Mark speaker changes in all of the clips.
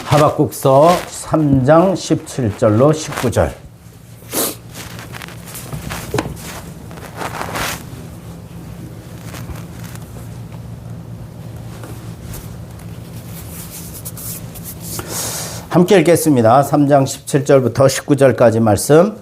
Speaker 1: 하박국서 3장 17절로 19절. 함께 읽겠습니다. 3장 17절부터 19절까지 말씀.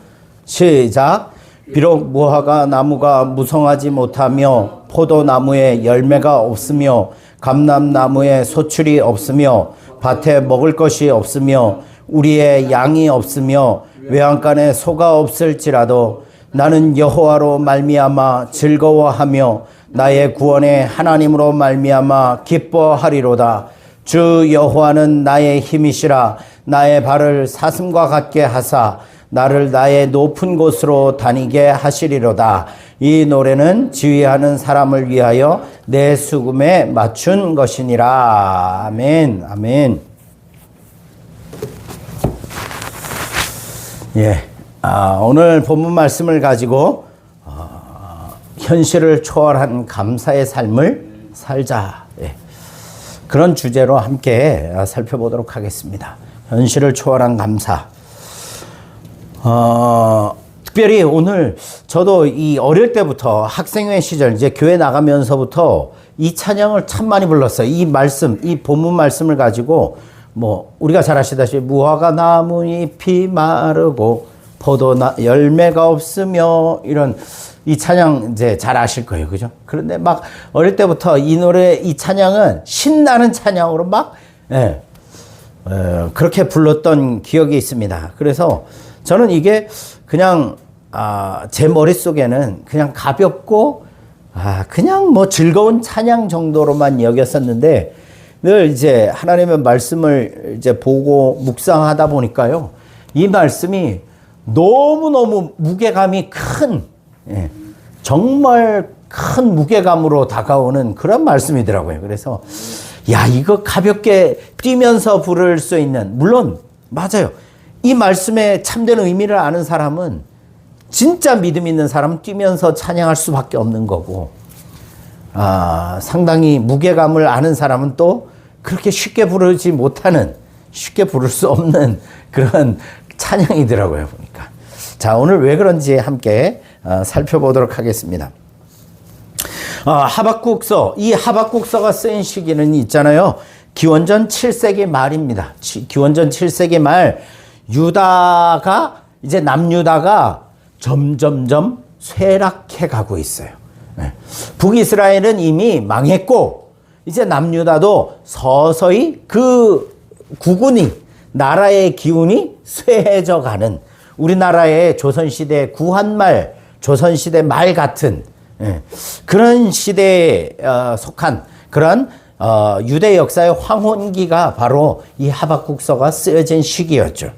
Speaker 1: 시작. 비록 무화과 나무가 무성하지 못하며 포도나무에 열매가 없으며 감람나무에 소출이 없으며 밭에 먹을 것이 없으며 우리의 양이 없으며 외양간에 소가 없을지라도 나는 여호와로 말미암아 즐거워하며 나의 구원의 하나님으로 말미암아 기뻐하리로다. 주 여호와는 나의 힘이시라. 나의 발을 사슴과 같게 하사 나를 나의 높은 곳으로 다니게 하시리로다. 이 노래는 지휘하는 사람을 위하여 내 수금에 맞춘 것이니라. 아멘. 아멘. 예. 오늘 본문 말씀을 가지고 현실을 초월한 감사의 삶을 살자. 예. 그런 주제로 함께 살펴보도록 하겠습니다. 현실을 초월한 감사. 특별히 오늘 저도 이 어릴 때부터 학생회 시절 이제 교회 나가면서부터 이 찬양을 참 많이 불렀어요. 이 말씀, 이 본문 말씀을 가지고 뭐 우리가 잘 아시다시피 무화과 나무잎이 마르고 열매가 없으며 이런 이 찬양 이제 잘 아실 거예요. 그죠? 그런데 막 어릴 때부터 이 노래, 이 찬양은 신나는 찬양으로 막 그렇게 불렀던 기억이 있습니다. 그래서 저는 이게 그냥 제 머릿속에는 그냥 가볍고 그냥 뭐 즐거운 찬양 정도로만 여겼었는데 늘 이제 하나님의 말씀을 이제 보고 묵상하다 보니까요. 이 말씀이 너무너무 무게감이 큰 정말 큰 무게감으로 다가오는 그런 말씀이더라고요. 그래서 이거 가볍게 뛰면서 부를 수 있는, 물론 맞아요. 이 말씀의 참된 의미를 아는 사람은, 진짜 믿음 있는 사람은 뛰면서 찬양할 수밖에 없는 거고, 상당히 무게감을 아는 사람은 또 그렇게 쉽게 부르지 못하는, 쉽게 부를 수 없는 그런 찬양이더라고요, 보니까. 자, 오늘 왜 그런지 함께 살펴보도록 하겠습니다. 하박국서, 이 하박국서가 쓰인 시기는 있잖아요. 기원전 7세기 말입니다. 기원전 7세기 말, 이제 남유다가 점점점 쇠락해 가고 있어요. 북이스라엘은 이미 망했고, 이제 남유다도 서서히 그 국운이, 나라의 기운이 쇠해져 가는, 우리나라의 조선시대 구한말, 조선시대 말 같은 그런 시대에 속한 그런 유대 역사의 황혼기가 바로 이 하박국서가 쓰여진 시기였죠.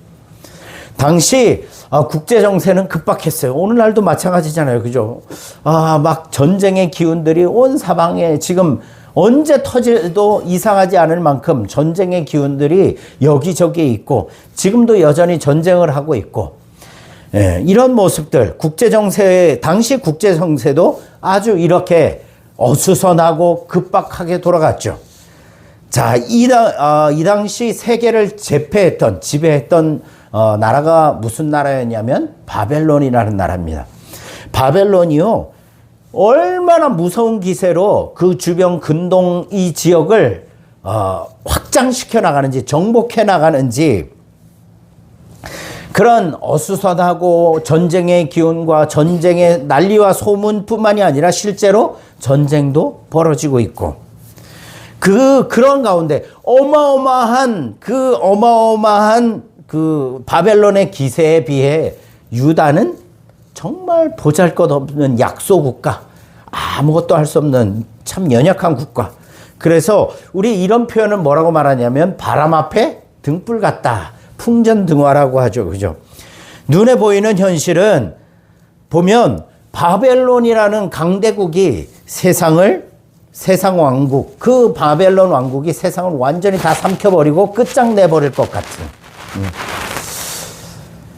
Speaker 1: 당시 국제정세는 급박했어요. 오늘날도 마찬가지잖아요. 그죠? 막 전쟁의 기운들이 온 사방에 지금 언제 터져도 이상하지 않을 만큼 전쟁의 기운들이 여기저기 있고, 지금도 여전히 전쟁을 하고 있고, 이런 모습들, 당시 국제정세도 아주 이렇게 어수선하고 급박하게 돌아갔죠. 자, 이 당시 세계를 지배했던 나라가 무슨 나라였냐면 바벨론이라는 나라입니다. 바벨론이요, 얼마나 무서운 기세로 그 주변 근동 이 지역을 확장시켜 나가는지, 정복해 나가는지, 그런 어수선하고 전쟁의 기운과 전쟁의 난리와 소문뿐만이 아니라 실제로 전쟁도 벌어지고 있고, 그런 가운데 어마어마한 그 바벨론의 기세에 비해 유다는 정말 보잘것없는 약소국가, 아무것도 할 수 없는 참 연약한 국가. 그래서 우리 이런 표현을 뭐라고 말하냐면 바람 앞에 등불 같다, 풍전등화라고 하죠. 그죠? 눈에 보이는 현실은 보면 바벨론이라는 강대국이 세상 왕국, 그 바벨론 왕국이 세상을 완전히 다 삼켜버리고 끝장내버릴 것 같은.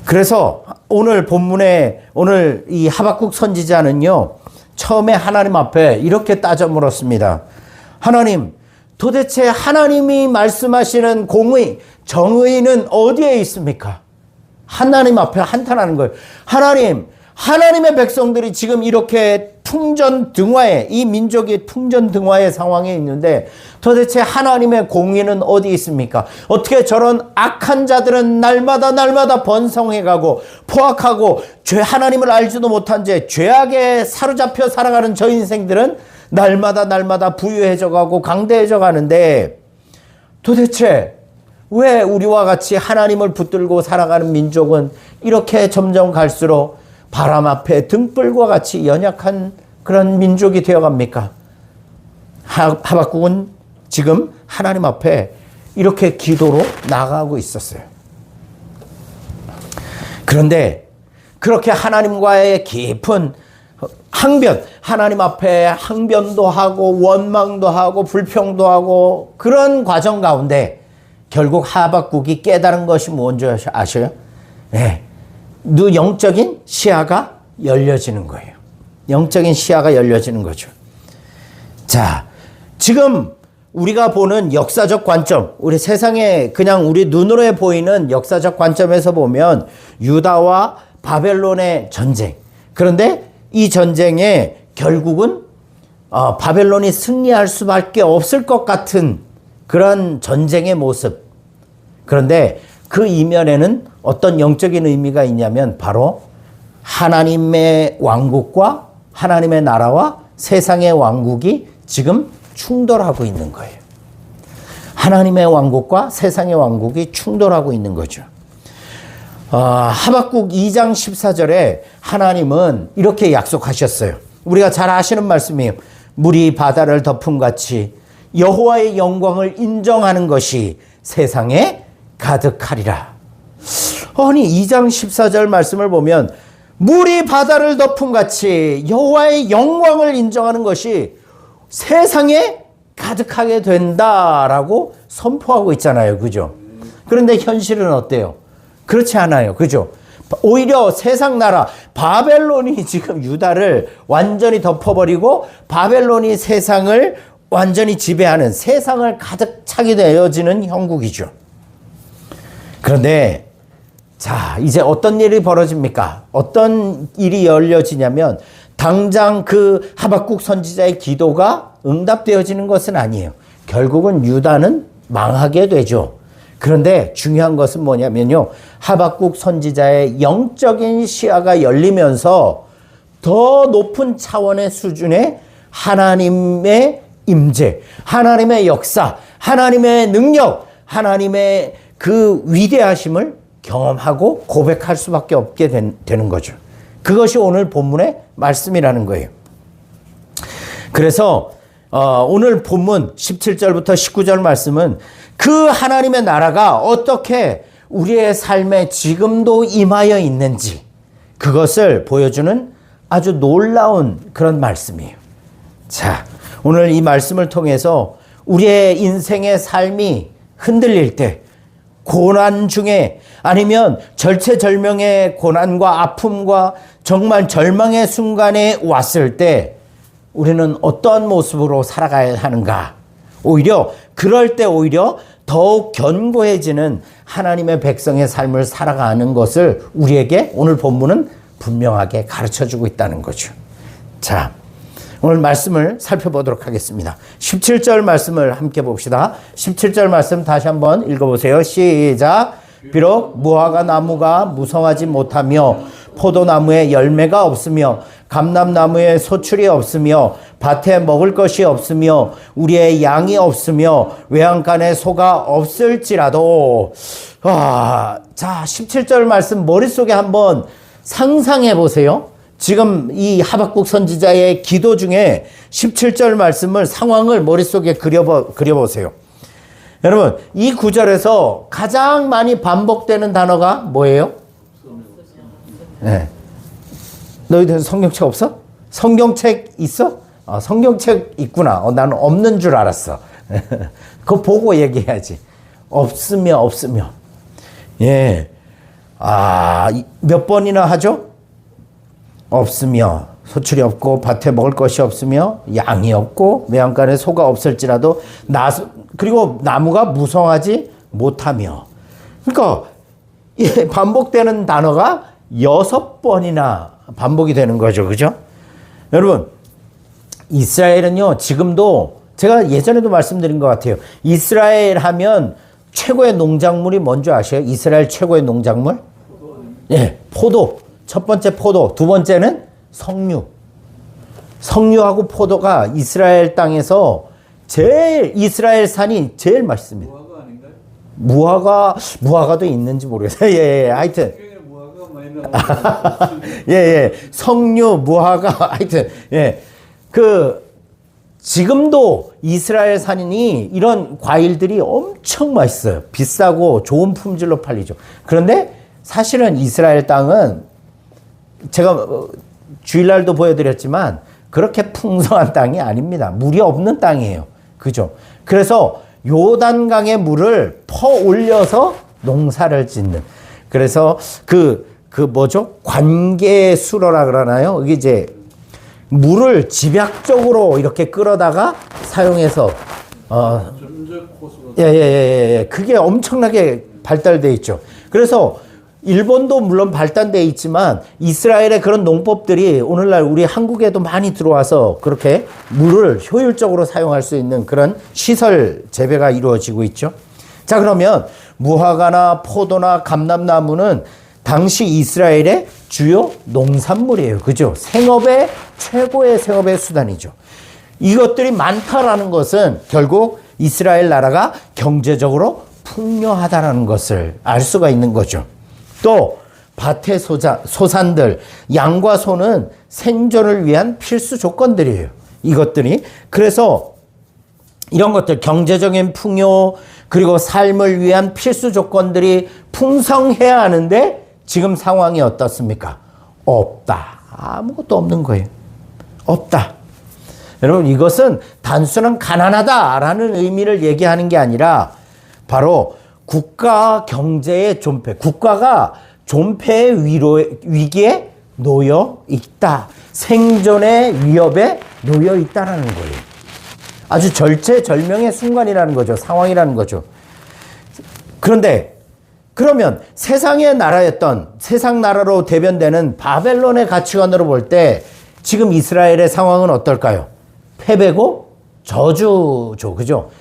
Speaker 1: 그래서 오늘 본문에, 오늘 이 하박국 선지자는요, 처음에 하나님 앞에 이렇게 따져 물었습니다. 하나님, 도대체 하나님이 말씀하시는 공의, 정의는 어디에 있습니까? 하나님 앞에 한탄하는 거예요. 하나님의 백성들이 지금 이렇게 풍전등화에, 이 민족이 풍전등화의 상황에 있는데 도대체 하나님의 공의는 어디 있습니까? 어떻게 저런 악한 자들은 날마다 번성해가고 포악하고 하나님을 알지도 못한 채 죄악에 사로잡혀 살아가는 저 인생들은 날마다 부유해져가고 강대해져 가는데 도대체 왜 우리와 같이 하나님을 붙들고 살아가는 민족은 이렇게 점점 갈수록 바람 앞에 등불과 같이 연약한 그런 민족이 되어갑니까? 하박국은 지금 하나님 앞에 이렇게 기도로 나가고 있었어요. 그런데 그렇게 하나님과의 깊은 항변, 하나님 앞에 항변도 하고 원망도 하고 불평도 하고 그런 과정 가운데 결국 하박국이 깨달은 것이 뭔지 아셔요? 네. 영적인 시야가 열려지는 거예요. 영적인 시야가 열려지는 거죠. 자, 지금 우리가 보는 역사적 관점, 우리 세상에 그냥 우리 눈으로 보이는 역사적 관점에서 보면 유다와 바벨론의 전쟁. 그런데 이 전쟁에 결국은 바벨론이 승리할 수밖에 없을 것 같은 그런 전쟁의 모습. 그런데 그 이면에는 어떤 영적인 의미가 있냐면 바로 하나님의 왕국과 하나님의 나라와 세상의 왕국이 지금 충돌하고 있는 거예요. 하나님의 왕국과 세상의 왕국이 충돌하고 있는 거죠. 하박국 2장 14절에 하나님은 이렇게 약속하셨어요. 우리가 잘 아시는 말씀이에요. 물이 바다를 덮음 같이 여호와의 영광을 인정하는 것이 세상에 가득하리라. 아니 2장 14절 말씀을 보면 물이 바다를 덮음 같이 여호와의 영광을 인정하는 것이 세상에 가득하게 된다라고 선포하고 있잖아요. 그죠? 그런데 현실은 어때요? 그렇지 않아요. 그죠? 오히려 세상 나라 바벨론이 지금 유다를 완전히 덮어버리고 바벨론이 세상을 완전히 지배하는, 세상을 가득 차게 되어지는 형국이죠. 그런데 자, 이제 어떤 일이 벌어집니까? 어떤 일이 열려지냐면 당장 그 하박국 선지자의 기도가 응답되어지는 것은 아니에요. 결국은 유다는 망하게 되죠. 그런데 중요한 것은 뭐냐면요. 하박국 선지자의 영적인 시야가 열리면서 더 높은 차원의 수준의 하나님의 임재, 하나님의 역사, 하나님의 능력, 하나님의 그 위대하심을 경험하고 고백할 수밖에 없게 되는 거죠. 그것이 오늘 본문의 말씀이라는 거예요. 그래서 오늘 본문 17절부터 19절 말씀은 그 하나님의 나라가 어떻게 우리의 삶에 지금도 임하여 있는지 그것을 보여주는 아주 놀라운 그런 말씀이에요. 자, 오늘 이 말씀을 통해서 우리의 인생의 삶이 흔들릴 때, 고난 중에 아니면 절체절명의 고난과 아픔과 정말 절망의 순간에 왔을 때 우리는 어떠한 모습으로 살아가야 하는가? 오히려 그럴 때 오히려 더욱 견고해지는 하나님의 백성의 삶을 살아가는 것을 우리에게 오늘 본문은 분명하게 가르쳐주고 있다는 거죠. 자, 오늘 말씀을 살펴보도록 하겠습니다. 17절 말씀을 함께 봅시다. 17절 말씀 다시 한번 읽어보세요. 시작. 비록 무화과 나무가 무성하지 못하며 포도나무에 열매가 없으며 감람나무에 소출이 없으며 밭에 먹을 것이 없으며 우리의 양이 없으며 외양간에 소가 없을지라도 자 17절 말씀 머릿속에 한번 상상해 보세요. 지금 이 하박국 선지자의 기도 중에 17절 말씀을 상황을 머릿속에 그려보세요. 여러분 이 구절에서 가장 많이 반복되는 단어가 뭐예요? 네. 너희들 성경책 없어? 성경책 있어? 성경책 있구나. 나는 없는 줄 알았어. 그거 보고 얘기해야지. 없으며. 예. 몇 번이나 하죠? 없으며. 소출이 없고 밭에 먹을 것이 없으며 양이 없고 매한간에 소가 없을지라도 그리고 나무가 무성하지 못하며. 그러니까 반복되는 단어가 6번이나 반복이 되는 거죠. 그죠? 여러분, 이스라엘은요, 지금도 제가 예전에도 말씀드린 것 같아요. 이스라엘 하면 최고의 농작물이 뭔지 아세요? 이스라엘 최고의 농작물? 예, 포도. 첫 번째 포도, 두 번째는 석류. 석류하고 포도가 이스라엘 땅에서 이스라엘 산이 제일 맛있습니다.
Speaker 2: 무화과 아닌가요?
Speaker 1: 무화과도 있는지 모르겠어요. 예, 하여튼.
Speaker 2: 무화과 많이 나오는
Speaker 1: 예. 석류, 무화과, 하여튼, 예. 지금도 이스라엘 산인이 이런 과일들이 엄청 맛있어요. 비싸고 좋은 품질로 팔리죠. 그런데 사실은 이스라엘 땅은 제가 주일날도 보여드렸지만 그렇게 풍성한 땅이 아닙니다. 물이 없는 땅이에요. 그죠? 그래서 요단강의 물을 퍼 올려서 농사를 짓는. 그래서 뭐죠? 관계수로라 그러나요? 이게 이제 물을 집약적으로 이렇게 끌어다가 사용해서
Speaker 2: 전적 호수가
Speaker 1: 예. 그게 엄청나게 발달돼 있죠. 그래서 일본도 물론 발달돼 있지만 이스라엘의 그런 농법들이 오늘날 우리 한국에도 많이 들어와서 그렇게 물을 효율적으로 사용할 수 있는 그런 시설 재배가 이루어지고 있죠. 자, 그러면 무화과나 포도나 감람나무는 당시 이스라엘의 주요 농산물이에요. 그죠? 최고의 생업의 수단이죠. 이것들이 많다라는 것은 결국 이스라엘 나라가 경제적으로 풍요하다라는 것을 알 수가 있는 거죠. 또 밭의 소산들, 양과 소는 생존을 위한 필수 조건들이에요. 이것들이. 그래서 이런 것들, 경제적인 풍요, 그리고 삶을 위한 필수 조건들이 풍성해야 하는데 지금 상황이 어떻습니까? 없다. 아무것도 없는 거예요. 없다. 여러분, 이것은 단순한 가난하다라는 의미를 얘기하는 게 아니라 바로 국가 경제의 존폐, 국가가 존폐의 위기에 놓여 있다. 생존의 위협에 놓여 있다라는 거예요. 아주 절체절명의 순간이라는 거죠. 상황이라는 거죠. 그런데 그러면 세상의 나라였던, 세상 나라로 대변되는 바벨론의 가치관으로 볼 때 지금 이스라엘의 상황은 어떨까요? 패배고 저주죠. 그죠?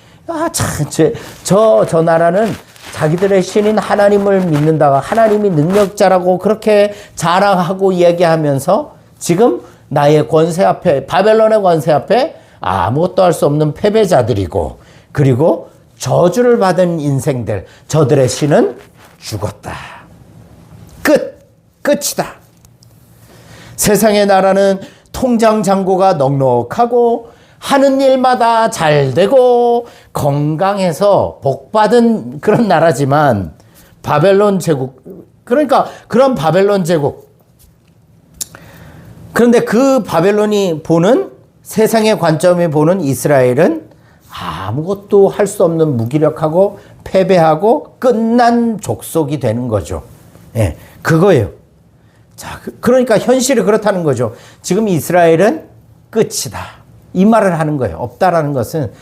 Speaker 1: 저 나라는 자기들의 신인 하나님을 믿는다가 하나님이 능력자라고 그렇게 자랑하고 얘기하면서 지금 나의 권세 앞에, 바벨론의 권세 앞에 아무것도 할 수 없는 패배자들이고, 그리고 저주를 받은 인생들, 저들의 신은 죽었다. 끝이다. 세상의 나라는 통장 잔고가 넉넉하고 하는 일마다 잘 되고 건강해서 복받은 그런 나라지만 바벨론 제국, 그러니까 그런 바벨론 제국, 그런데 그 바벨론이 보는, 세상의 관점이 보는 이스라엘은 아무것도 할 수 없는 무기력하고 패배하고 끝난 족속이 되는 거죠. 예, 그거예요. 자, 그러니까 현실이 그렇다는 거죠. 지금 이스라엘은 끝이다. 이 말을 하는 거예요. 없다라는 것은,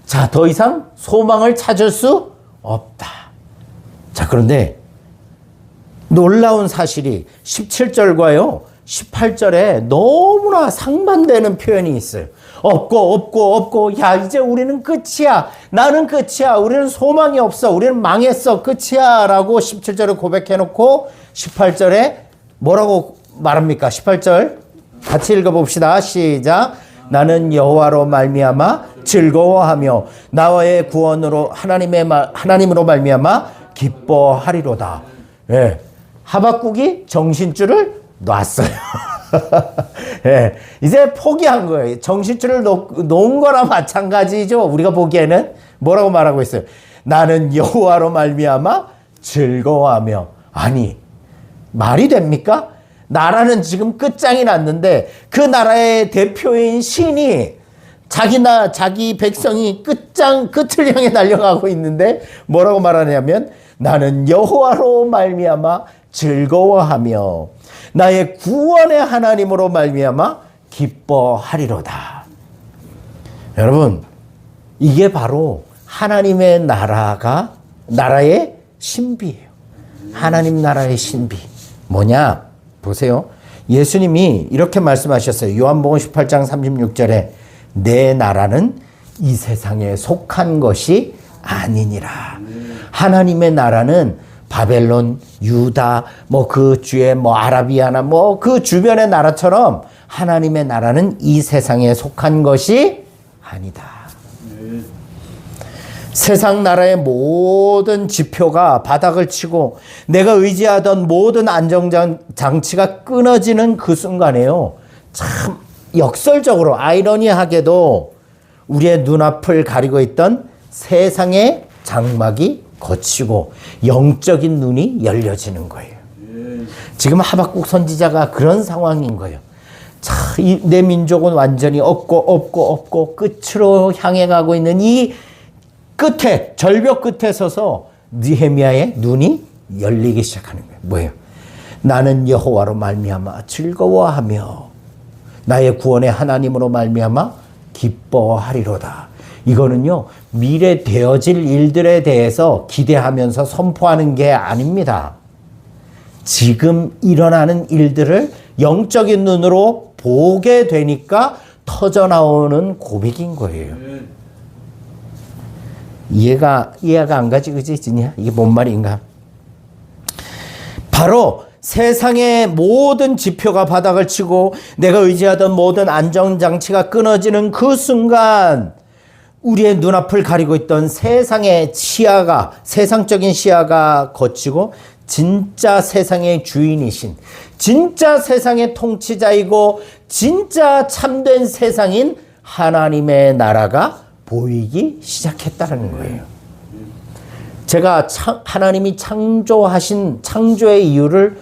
Speaker 1: 자, 더 이상 소망을 찾을 수 없다. 자, 그런데 놀라운 사실이 17절과요, 18절에 너무나 상반되는 표현이 있어요. 없고, 야, 이제 우리는 끝이야. 나는 끝이야. 우리는 소망이 없어. 우리는 망했어. 끝이야. 라고 17절에 고백해놓고 18절에 뭐라고 말합니까? 18절 같이 읽어봅시다. 시작. 나는 여호와로 말미암아 즐거워하며 나와의 구원으로 하나님으로 말미암아 기뻐하리로다. 예. 하박국이 정신줄을 놨어요. 예. 이제 포기한 거예요. 정신줄을 놓은 거랑 마찬가지죠. 우리가 보기에는 뭐라고 말하고 있어요? 나는 여호와로 말미암아 즐거워하며. 아니, 말이 됩니까? 나라는 지금 끝장이 났는데 그 나라의 대표인 신이 자기 백성이 끝을 향해 달려가고 있는데 뭐라고 말하냐면 나는 여호와로 말미암아 즐거워하며 나의 구원의 하나님으로 말미암아 기뻐하리로다. 여러분, 이게 바로 하나님의 나라의 신비예요. 하나님 나라의 신비. 뭐냐? 보세요. 예수님이 이렇게 말씀하셨어요. 요한복음 18장 36절에 내 나라는 이 세상에 속한 것이 아니니라. 하나님의 나라는 바벨론, 유다, 그 주의 아라비아나 그 주변의 나라처럼 하나님의 나라는 이 세상에 속한 것이 아니다. 세상 나라의 모든 지표가 바닥을 치고 내가 의지하던 모든 안정장치가 끊어지는 그 순간에요. 참 역설적으로 아이러니하게도 우리의 눈앞을 가리고 있던 세상의 장막이 걷히고 영적인 눈이 열려지는 거예요. 지금 하박국 선지자가 그런 상황인 거예요. 자, 내 민족은 완전히 없고 끝으로 향해 가고 있는 이 끝에, 절벽 끝에 서서 느헤미야의 눈이 열리기 시작하는 거예요. 뭐예요? 나는 여호와로 말미암아 즐거워하며 나의 구원의 하나님으로 말미암아 기뻐하리로다. 이거는요, 미래 되어질 일들에 대해서 기대하면서 선포하는 게 아닙니다. 지금 일어나는 일들을 영적인 눈으로 보게 되니까 터져나오는 고백인 거예요. 이해가 안 가지, 그지? 이게 뭔 말인가? 바로 세상의 모든 지표가 바닥을 치고 내가 의지하던 모든 안정장치가 끊어지는 그 순간 우리의 눈앞을 가리고 있던 세상적인 시야가 걷히고 진짜 세상의 주인이신, 진짜 세상의 통치자이고 진짜 참된 세상인 하나님의 나라가 보이기 시작했다는 거예요. 제가 하나님이 창조하신 창조의 이유를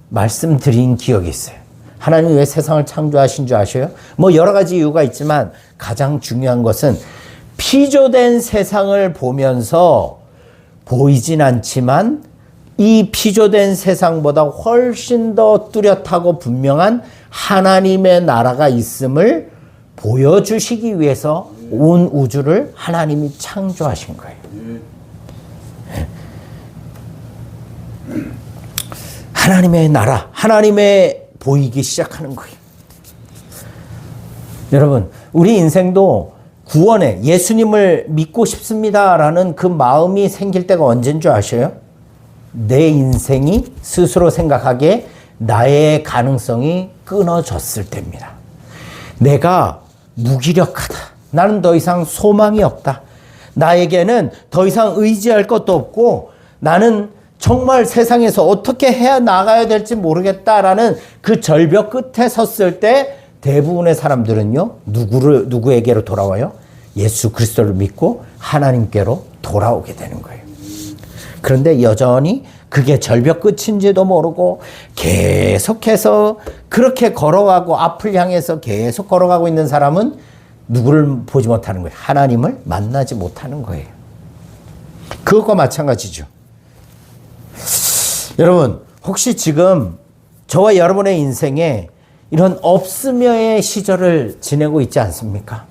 Speaker 1: 말씀드린 기억이 있어요. 하나님이 왜 세상을 창조하신 줄 아셔요? 여러 가지 이유가 있지만 가장 중요한 것은 피조된 세상을 보면서 보이진 않지만 이 피조된 세상보다 훨씬 더 뚜렷하고 분명한 하나님의 나라가 있음을 보여주시기 위해서 온 우주를 하나님이 창조하신 거예요. 하나님의 나라, 하나님의 보이기 시작하는 거예요. 여러분, 우리 인생도 구원에 예수님을 믿고 싶습니다라는 그 마음이 생길 때가 언제인 줄 아셔요? 내 인생이 스스로 생각하기에 나의 가능성이 끊어졌을 때입니다. 내가 무기력하다. 나는 더 이상 소망이 없다. 나에게는 더 이상 의지할 것도 없고 나는 정말 세상에서 어떻게 해야 나가야 될지 모르겠다라는 그 절벽 끝에 섰을 때 대부분의 사람들은요, 누구에게로 돌아와요? 예수 그리스도를 믿고 하나님께로 돌아오게 되는 거예요. 그런데 여전히 그게 절벽 끝인지도 모르고 계속해서 그렇게 걸어가고 앞을 향해서 계속 걸어가고 있는 사람은 누구를 보지 못하는 거예요? 하나님을 만나지 못하는 거예요. 그것과 마찬가지죠. 여러분, 혹시 지금 저와 여러분의 인생에 이런 없으며의 시절을 지내고 있지 않습니까?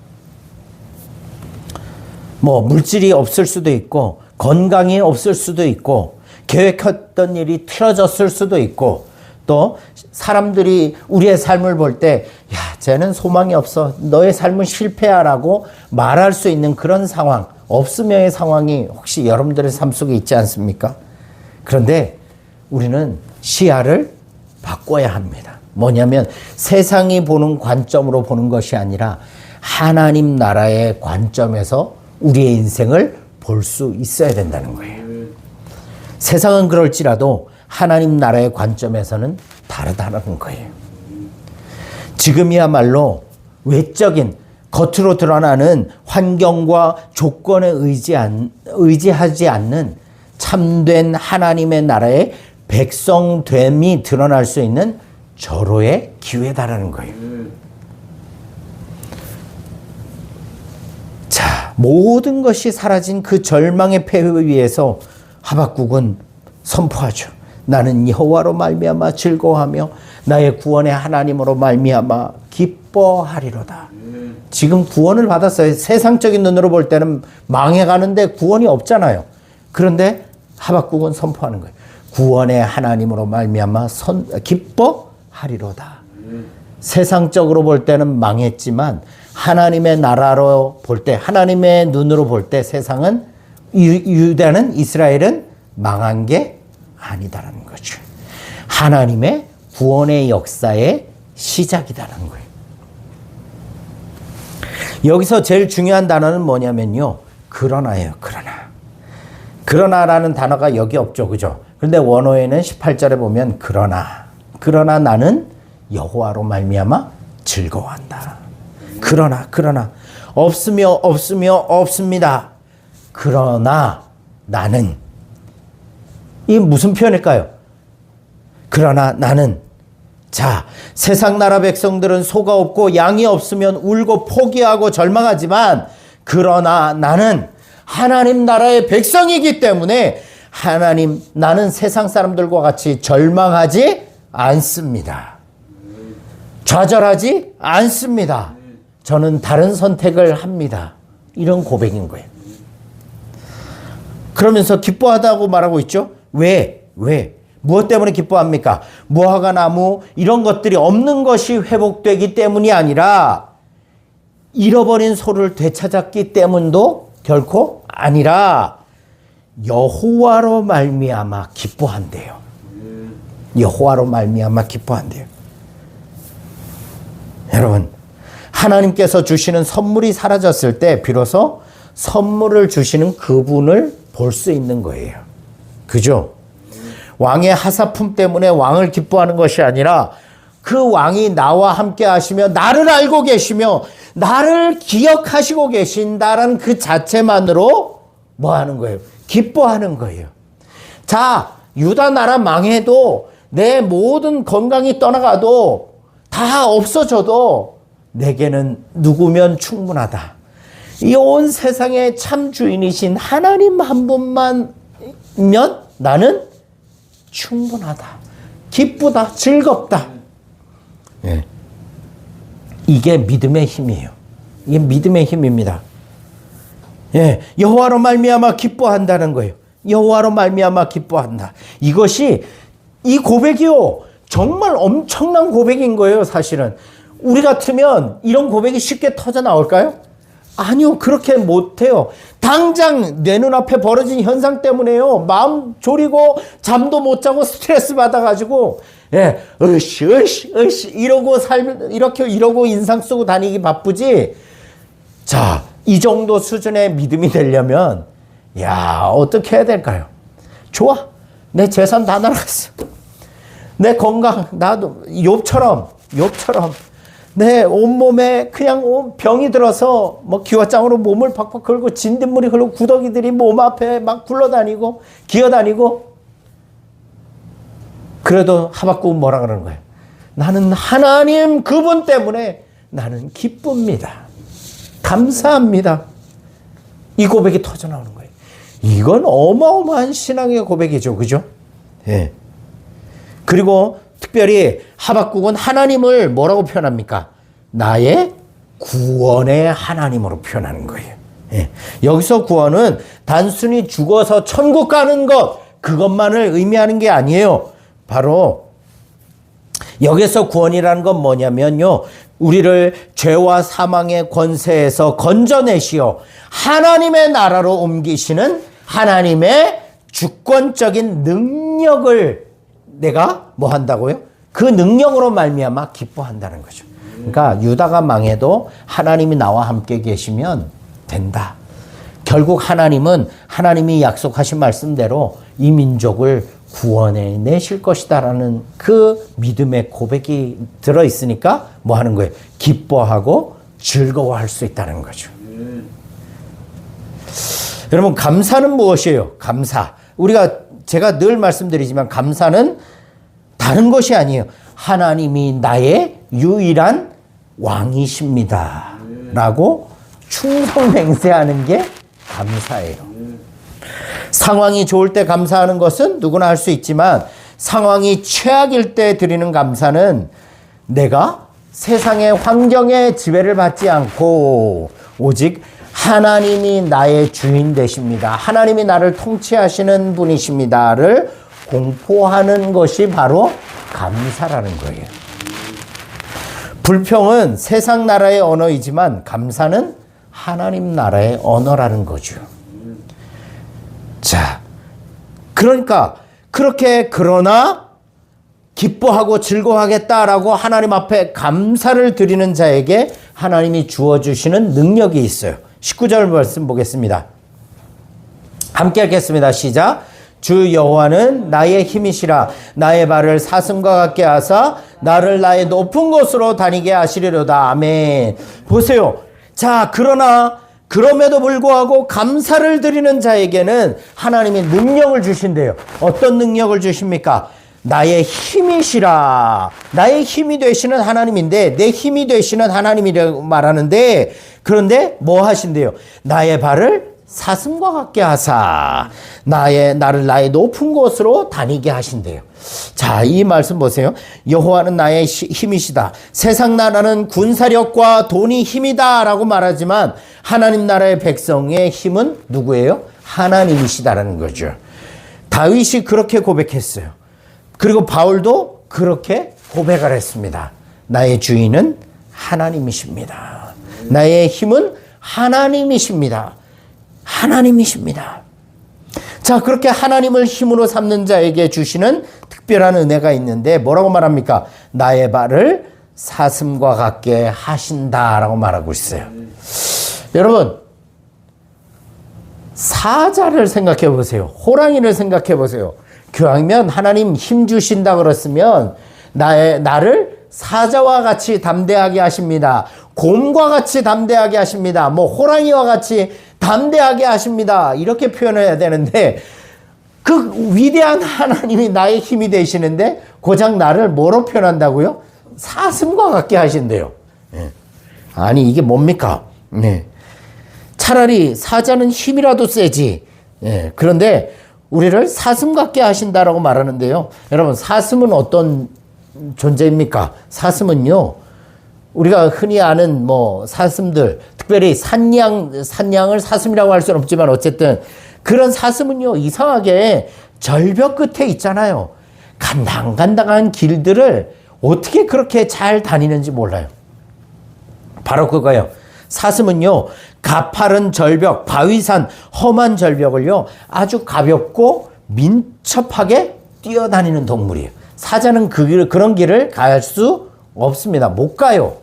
Speaker 1: 물질이 없을 수도 있고, 건강이 없을 수도 있고, 계획했던 일이 틀어졌을 수도 있고, 또 사람들이 우리의 삶을 볼 때, 야, 쟤는 소망이 없어. 너의 삶은 실패야라고 말할 수 있는 그런 상황, 없으며의 상황이 혹시 여러분들의 삶 속에 있지 않습니까? 그런데 우리는 시야를 바꿔야 합니다. 뭐냐면 세상이 보는 관점으로 보는 것이 아니라 하나님 나라의 관점에서 우리의 인생을 볼 수 있어야 된다는 거예요. 세상은 그럴지라도 하나님 나라의 관점에서는 다르다는 거예요. 지금이야말로 외적인 겉으로 드러나는 환경과 조건에 의지하지 않는 참된 하나님의 나라의 백성됨이 드러날 수 있는 절호의 기회다라는 거예요. 자, 모든 것이 사라진 그 절망의 폐허 위에서 하박국은 선포하죠. 나는 여호와로 말미암아 즐거워하며 나의 구원의 하나님으로 말미암아 기뻐하리로다. 지금 구원을 받았어요. 세상적인 눈으로 볼 때는 망해가는데 구원이 없잖아요. 그런데 하박국은 선포하는 거예요. 구원의 하나님으로 말미암아 기뻐하리로다. 세상적으로 볼 때는 망했지만 하나님의 나라로 볼 때, 하나님의 눈으로 볼 때 세상은 유다는 이스라엘은 망한 게 아니다라는 거죠. 하나님의 구원의 역사의 시작이다라는 거예요. 여기서 제일 중요한 단어는 뭐냐면요. 그러나예요. 그러나. 그러나라는 단어가 여기 없죠. 그죠? 그런데 원어에는 18절에 보면 그러나 나는 여호와로 말미암아 즐거워한다. 그러나 없습니다. 그러나 나는 이게 무슨 표현일까요? 그러나 나는 자, 세상 나라 백성들은 소가 없고 양이 없으면 울고 포기하고 절망하지만 그러나 나는 하나님 나라의 백성이기 때문에 나는 세상 사람들과 같이 절망하지 않습니다. 좌절하지 않습니다. 저는 다른 선택을 합니다. 이런 고백인 거예요. 그러면서 기뻐하다고 말하고 있죠. 왜? 무엇 때문에 기뻐합니까? 무화과 나무 이런 것들이 없는 것이 회복되기 때문이 아니라 잃어버린 소를 되찾았기 때문도 결코 아니라 여호와로 말미암아 기뻐한대요. 여호와로 말미암아 기뻐한대요. 여러분, 하나님께서 주시는 선물이 사라졌을 때 비로소 선물을 주시는 그분을 볼 수 있는 거예요. 그죠? 왕의 하사품 때문에 왕을 기뻐하는 것이 아니라 그 왕이 나와 함께 하시며 나를 알고 계시며 나를 기억하시고 계신다라는 그 자체만으로 뭐 하는 거예요? 기뻐하는 거예요. 자, 유다 나라 망해도 내 모든 건강이 떠나가도 다 없어져도 내게는 누구면 충분하다. 이 온 세상의 참 주인이신 하나님 한 분만면 나는 충분하다. 기쁘다. 즐겁다. 예. 이게 믿음의 힘이에요. 이게 믿음의 힘입니다. 예. 여호와로 말미암아 기뻐한다는 거예요. 여호와로 말미암아 기뻐한다. 이것이 이 고백이요. 정말 엄청난 고백인 거예요, 사실은. 우리 같으면 이런 고백이 쉽게 터져 나올까요? 아니요, 그렇게 못해요. 당장 내 눈앞에 벌어진 현상 때문에요. 마음 졸이고 잠도 못 자고 스트레스 받아가지고, 예, 이러고 인상 쓰고 다니기 바쁘지. 자, 이 정도 수준의 믿음이 되려면, 야, 어떻게 해야 될까요? 좋아. 내 재산 다 날아갔어. 내 건강, 나도, 욥처럼. 내 온몸에 그냥 병이 들어서 뭐 기와장으로 몸을 팍팍 긁고 진딧물이 흐르고 구더기들이 몸 앞에 막 굴러다니고 기어다니고 그래도 하박국은 뭐라 그러는 거예요? 나는 하나님 그분 때문에 나는 기쁩니다. 감사합니다. 이 고백이 터져 나오는 거예요. 이건 어마어마한 신앙의 고백이죠. 그죠? 예. 그리고 특별히 하박국은 하나님을 뭐라고 표현합니까? 나의 구원의 하나님으로 표현하는 거예요. 예. 여기서 구원은 단순히 죽어서 천국 가는 것, 그것만을 의미하는 게 아니에요. 바로 여기서 구원이라는 건 뭐냐면요. 우리를 죄와 사망의 권세에서 건져내시어 하나님의 나라로 옮기시는 하나님의 주권적인 능력을 내가 뭐 한다고요? 그 능력으로 말미암아 기뻐한다는 거죠. 그러니까 유다가 망해도 하나님이 나와 함께 계시면 된다. 결국 하나님은 하나님이 약속하신 말씀대로 이 민족을 구원해 내실 것이다라는 그 믿음의 고백이 들어있으니까 뭐 하는 거예요? 기뻐하고 즐거워할 수 있다는 거죠. 여러분, 감사는 무엇이에요? 감사. 제가 늘 말씀드리지만 감사는 다른 것이 아니에요. 하나님이 나의 유일한 왕이십니다. 라고 충성맹세하는 게 감사예요. 상황이 좋을 때 감사하는 것은 누구나 할 수 있지만 상황이 최악일 때 드리는 감사는 내가 세상의 환경에 지배를 받지 않고 오직 하나님이 나의 주인 되십니다. 하나님이 나를 통치하시는 분이십니다를 공포하는 것이 바로 감사라는 거예요. 불평은 세상 나라의 언어이지만 감사는 하나님 나라의 언어라는 거죠. 자, 그러니까 그렇게 그러나 기뻐하고 즐거워하겠다라고 하나님 앞에 감사를 드리는 자에게 하나님이 주어주시는 능력이 있어요. 19절 말씀 보겠습니다. 함께 읽겠습니다. 시작. 주 여호와는 나의 힘이시라. 나의 발을 사슴과 같게 하사 나를 나의 높은 곳으로 다니게 하시리로다. 아멘. 보세요. 자, 그러나 그럼에도 불구하고 감사를 드리는 자에게는 하나님이 능력을 주신대요. 어떤 능력을 주십니까? 나의 힘이시라. 나의 힘이 되시는 하나님인데 내 힘이 되시는 하나님이라고 말하는데 그런데 뭐 하신대요? 나의 발을 사슴과 같게 하사 나를 나의 높은 곳으로 다니게 하신대요. 자, 이 말씀 보세요. 여호와는 나의 힘이시다. 세상 나라는 군사력과 돈이 힘이다 라고 말하지만 하나님 나라의 백성의 힘은 누구예요? 하나님이시다라는 거죠. 다윗이 그렇게 고백했어요. 그리고 바울도 그렇게 고백을 했습니다. 나의 주인은 하나님이십니다. 나의 힘은 하나님이십니다. 하나님이십니다. 자, 그렇게 하나님을 힘으로 삼는 자에게 주시는 특별한 은혜가 있는데 뭐라고 말합니까? 나의 발을 사슴과 같게 하신다라고 말하고 있어요. 여러분, 사자를 생각해 보세요. 호랑이를 생각해 보세요. 교황이면 하나님 힘 주신다 그랬으면 나를 사자와 같이 담대하게 하십니다. 곰과 같이 담대하게 하십니다. 뭐 호랑이와 같이 담대하게 하십니다. 이렇게 표현해야 되는데 그 위대한 하나님이 나의 힘이 되시는데 고작 나를 뭐로 표현한다고요? 사슴과 같게 하신대요. 아니 이게 뭡니까? 차라리 사자는 힘이라도 세지. 그런데 우리를 사슴 같게 하신다라고 말하는데요. 여러분, 사슴은 어떤 존재입니까? 사슴은요, 우리가 흔히 아는 뭐 사슴들, 특별히 산양을 사슴이라고 할 수는 없지만 어쨌든 그런 사슴은요, 이상하게 절벽 끝에 있잖아요. 간당간당한 길들을 어떻게 그렇게 잘 다니는지 몰라요. 바로 그거예요. 사슴은요, 가파른 절벽, 바위산, 험한 절벽을요, 아주 가볍고 민첩하게 뛰어다니는 동물이에요. 사자는 그런 길을 갈 수 없습니다. 못 가요.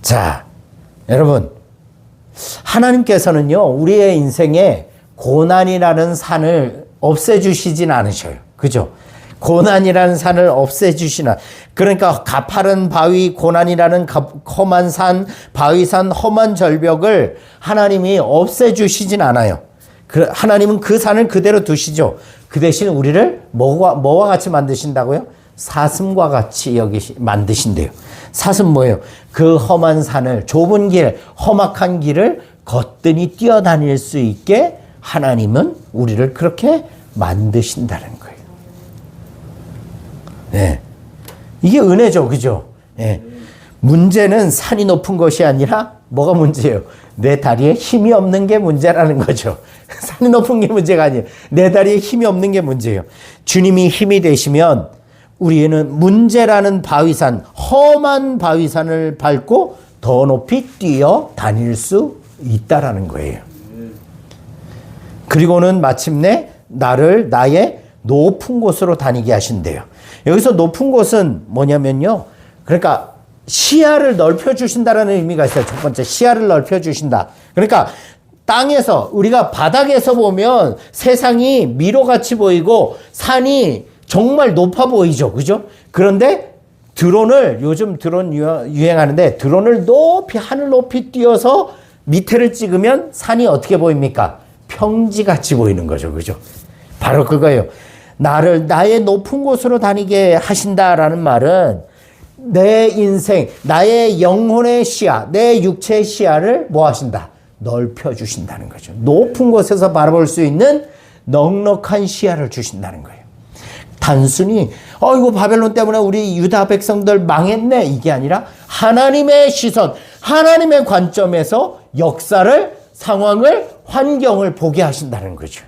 Speaker 1: 자, 여러분, 하나님께서는요, 우리의 인생에 고난이라는 산을 없애주시진 않으셔요. 그죠? 고난이라는 산을 없애주시나. 그러니까 가파른 바위, 고난이라는 험한 산, 바위산, 험한 절벽을 하나님이 없애주시진 않아요. 하나님은 그 산을 그대로 두시죠. 그 대신 우리를 뭐와 같이 만드신다고요? 사슴과 같이 만드신대요. 사슴 뭐예요? 그 험한 산을, 좁은 길, 험악한 길을 거뜬히 뛰어다닐 수 있게 하나님은 우리를 그렇게 만드신다는 거예요. 네. 이게 은혜죠. 그죠? 네. 문제는 산이 높은 것이 아니라 뭐가 문제예요? 내 다리에 힘이 없는 게 문제라는 거죠. 산이 높은 게 문제가 아니에요. 내 다리에 힘이 없는 게 문제예요. 주님이 힘이 되시면 우리는 문제라는 바위산, 험한 바위산을 밟고 더 높이 뛰어 다닐 수 있다라는 거예요. 그리고는 마침내 나를 나의 높은 곳으로 다니게 하신대요. 여기서 높은 곳은 뭐냐면요. 그러니까 시야를 넓혀주신다라는 의미가 있어요. 첫 번째, 시야를 넓혀주신다. 그러니까 땅에서, 우리가 바닥에서 보면 세상이 미로같이 보이고 산이 정말 높아 보이죠. 그죠? 그런데 요즘 드론 유행하는데 드론을 높이, 하늘 높이 띄어서 밑에를 찍으면 산이 어떻게 보입니까? 평지같이 보이는 거죠. 그죠? 바로 그거예요. 나의 높은 곳으로 다니게 하신다라는 말은 내 인생, 나의 영혼의 시야, 내 육체의 시야를 뭐 하신다? 넓혀주신다는 거죠. 높은 곳에서 바라볼 수 있는 넉넉한 시야를 주신다는 거예요. 단순히 이거 바벨론 때문에 우리 유다 백성들 망했네 이게 아니라 하나님의 시선, 하나님의 관점에서 역사를, 상황을, 환경을 보게 하신다는 거죠.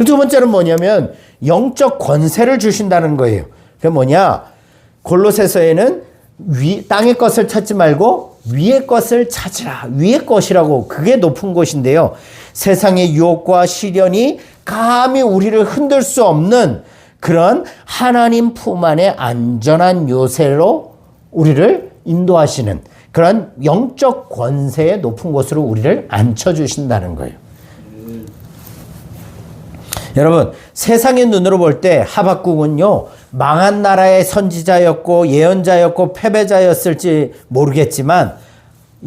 Speaker 1: 두 번째는 뭐냐면 영적 권세를 주신다는 거예요. 그게 뭐냐? 골로새서에는 땅의 것을 찾지 말고 위의 것을 찾으라. 위의 것이라고, 그게 높은 곳인데요. 세상의 유혹과 시련이 감히 우리를 흔들 수 없는 그런 하나님 품 안에 안전한 요새로 우리를 인도하시는 그런 영적 권세의 높은 곳으로 우리를 앉혀주신다는 거예요. 여러분, 세상의 눈으로 볼 때 하박국은요, 망한 나라의 선지자였고 예언자였고 패배자였을지 모르겠지만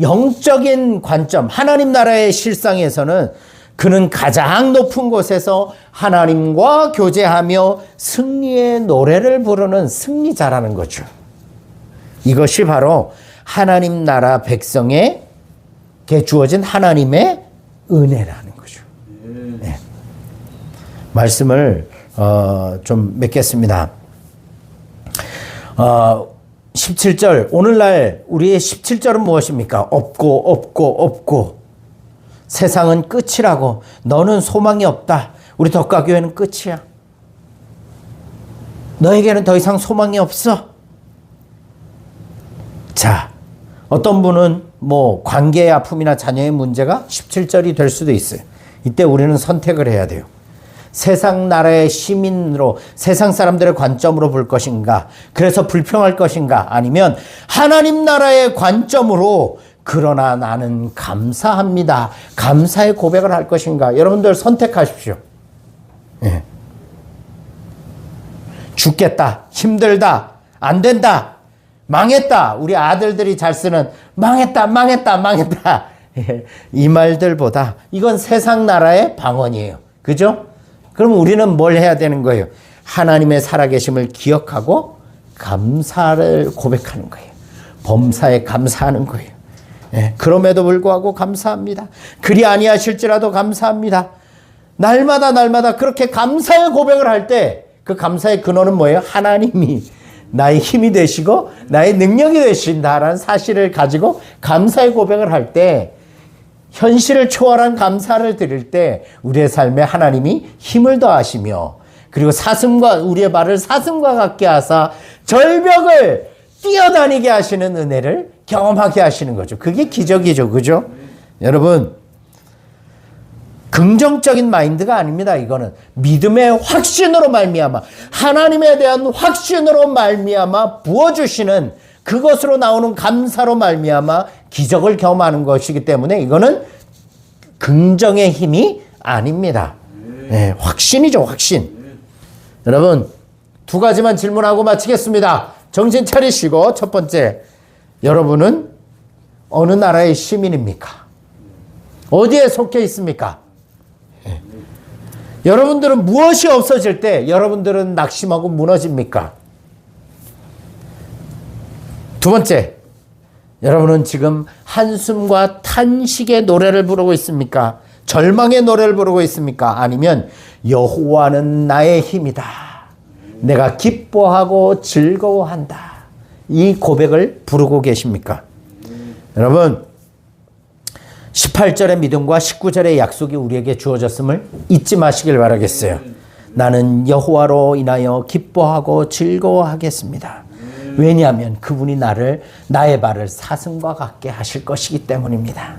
Speaker 1: 영적인 관점, 하나님 나라의 실상에서는 그는 가장 높은 곳에서 하나님과 교제하며 승리의 노래를 부르는 승리자라는 거죠. 이것이 바로 하나님 나라 백성에게 주어진 하나님의 은혜라는 거죠. 네. 말씀을 좀 맺겠습니다. 17절, 오늘날 우리의 17절은 무엇입니까? 없고 세상은 끝이라고, 너는 소망이 없다. 우리 덕가교회는 끝이야. 너에게는 더 이상 소망이 없어. 자, 어떤 분은 관계의 아픔이나 자녀의 문제가 17절이 될 수도 있어요. 이때 우리는 선택을 해야 돼요. 세상 나라의 시민으로, 세상 사람들의 관점으로 볼 것인가, 그래서 불평할 것인가, 아니면 하나님 나라의 관점으로 그러나 나는 감사합니다, 감사의 고백을 할 것인가. 여러분들 선택하십시오. 예. 죽겠다, 힘들다, 안 된다, 망했다. 우리 아들들이 잘 쓰는 망했다. 이 말들보다 이건 세상 나라의 방언이에요. 그죠? 그럼 우리는 뭘 해야 되는 거예요? 하나님의 살아계심을 기억하고 감사를 고백하는 거예요. 범사에 감사하는 거예요. 예, 그럼에도 불구하고 감사합니다. 그리 아니하실지라도 감사합니다. 날마다 그렇게 감사의 고백을 할 때 그 감사의 근원은 뭐예요? 하나님이 나의 힘이 되시고 나의 능력이 되신다라는 사실을 가지고 감사의 고백을 할 때, 현실을 초월한 감사를 드릴 때 우리의 삶에 하나님이 힘을 더하시며, 그리고 우리의 발을 사슴과 같게 하사 절벽을 뛰어다니게 하시는 은혜를 경험하게 하시는 거죠. 그게 기적이죠. 그죠? 여러분, 긍정적인 마인드가 아닙니다. 이거는 믿음의 확신으로 말미암아, 하나님에 대한 확신으로 말미암아 부어주시는 그것으로 나오는 감사로 말미암아 기적을 경험하는 것이기 때문에 이거는 긍정의 힘이 아닙니다. 네, 확신이죠, 확신. 여러분, 두 가지만 질문하고 마치겠습니다. 정신 차리시고, 첫 번째, 여러분은 어느 나라의 시민입니까? 어디에 속해 있습니까? 네. 여러분들은 무엇이 없어질 때 여러분들은 낙심하고 무너집니까? 두 번째, 여러분은 지금 한숨과 탄식의 노래를 부르고 있습니까? 절망의 노래를 부르고 있습니까? 아니면 여호와는 나의 힘이다, 내가 기뻐하고 즐거워한다, 이 고백을 부르고 계십니까? 여러분, 18절의 믿음과 19절의 약속이 우리에게 주어졌음을 잊지 마시길 바라겠어요. 나는 여호와로 인하여 기뻐하고 즐거워하겠습니다. 왜냐하면 그분이 나의 발을 사슴과 같게 하실 것이기 때문입니다.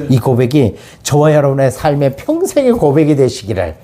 Speaker 1: 이 고백이 저와 여러분의 삶의 평생의 고백이 되시기를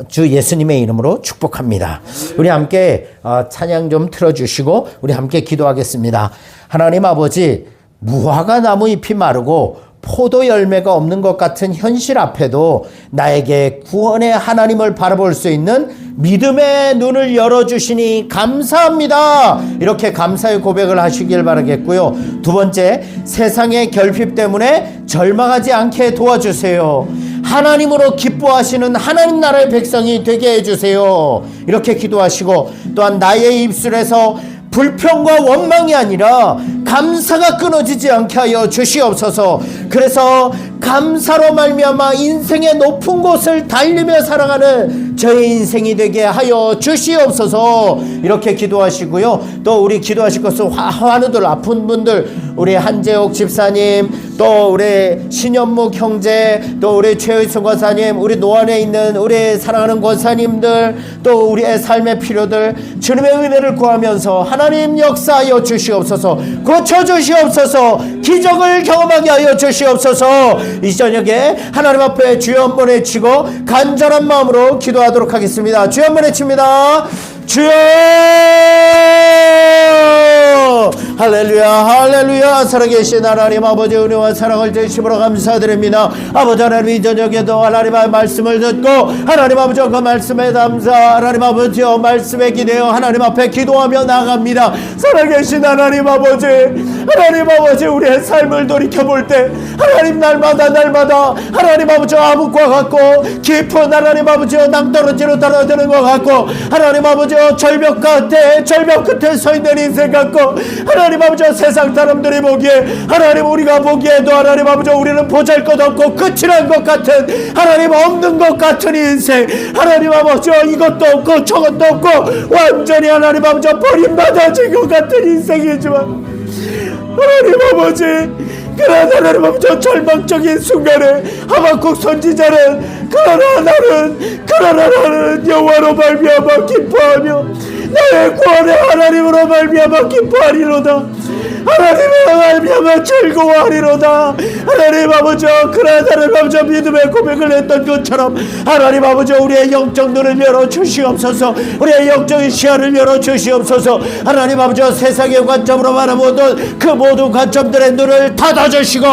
Speaker 1: 주 예수님의 이름으로 축복합니다. 우리 함께 찬양 좀 틀어주시고 우리 함께 기도하겠습니다. 하나님 아버지, 무화과 나무 잎이 마르고 포도 열매가 없는 것 같은 현실 앞에도 나에게 구원의 하나님을 바라볼 수 있는 믿음의 눈을 열어주시니 감사합니다. 이렇게 감사의 고백을 하시길 바라겠고요. 두 번째, 세상의 결핍 때문에 절망하지 않게 도와주세요. 하나님으로 기뻐하시는 하나님 나라의 백성이 되게 해주세요. 이렇게 기도하시고, 또한 나의 입술에서 불평과 원망이 아니라 감사가 끊어지지 않게 하여 주시옵소서. 그래서 감사로 말미암아 인생의 높은 곳을 달리며 살아가는 저의 인생이 되게 하여 주시옵소서. 이렇게 기도하시고요. 또 우리 기도하실 것은 환우들, 아픈 분들, 우리 한재옥 집사님, 또 우리 신현묵 형제, 또 우리 최의순 권사님, 우리 노안에 있는 우리 사랑하는 권사님들, 또 우리의 삶의 필요들 주님의 은혜를 구하면서 하나님 역사하여 주시옵소서. 고쳐주시옵소서. 기적을 경험하게 하여 주시옵소서. 이 저녁에 하나님 앞에 주여 한번 외치고 간절한 마음으로 기도하도록 하겠습니다. 주여 한번 외칩니다. 주여! 할렐루야, 할렐루야. 살아계신 하나님 아버지, 은혜와 사랑을 주심으로 감사드립니다. 아버지 하나님, 이 저녁에도 하나님의 말씀을 듣고 하나님 아버지 그 말씀에 감사, 하나님 아버지 말씀에 기대어 하나님 앞에 기도하며 나갑니다. 살아계신 하나님 아버지, 하나님 아버지, 우리의 삶을 돌이켜볼 때 하나님 날마다 하나님 아버지 암흑과 같고 깊은 하나님 아버지 낭떠러지로 떨어지는 것 같고 하나님 아버지 절벽 끝에 서 있는 인생 같고 하나님 아버지 세상 사람들이 보기에, 하나님 우리가 보기에도 하나님 아버지 우리는 보잘것없고 끝이 난 것 같은, 하나님 없는 것 같은 인생, 하나님 아버지 이것도 없고 저것도 없고 완전히 하나님 아버지 버림받아진 것 같은 인생이지만 하나님 아버지, 그러나 하나님 아버지 절망적인 순간에 하박국 선지자는 그러나 나는 여호와로 말미암아 기뻐하며 나의 구원의 하나님으로 말미암아 기뻐하리로다. 하나님으로 말미암아 즐거워하리로다. 하나님 아버지, 그러나 하나님 아버지 믿음의 고백을 했던 것처럼 하나님 아버지 우리의 영적 눈을 열어주시옵소서. 우리의 영적인 시야를 열어주시옵소서. 하나님 아버지 세상의 관점으로 바라보던 그 모든 관점들의 눈을 닫아주시고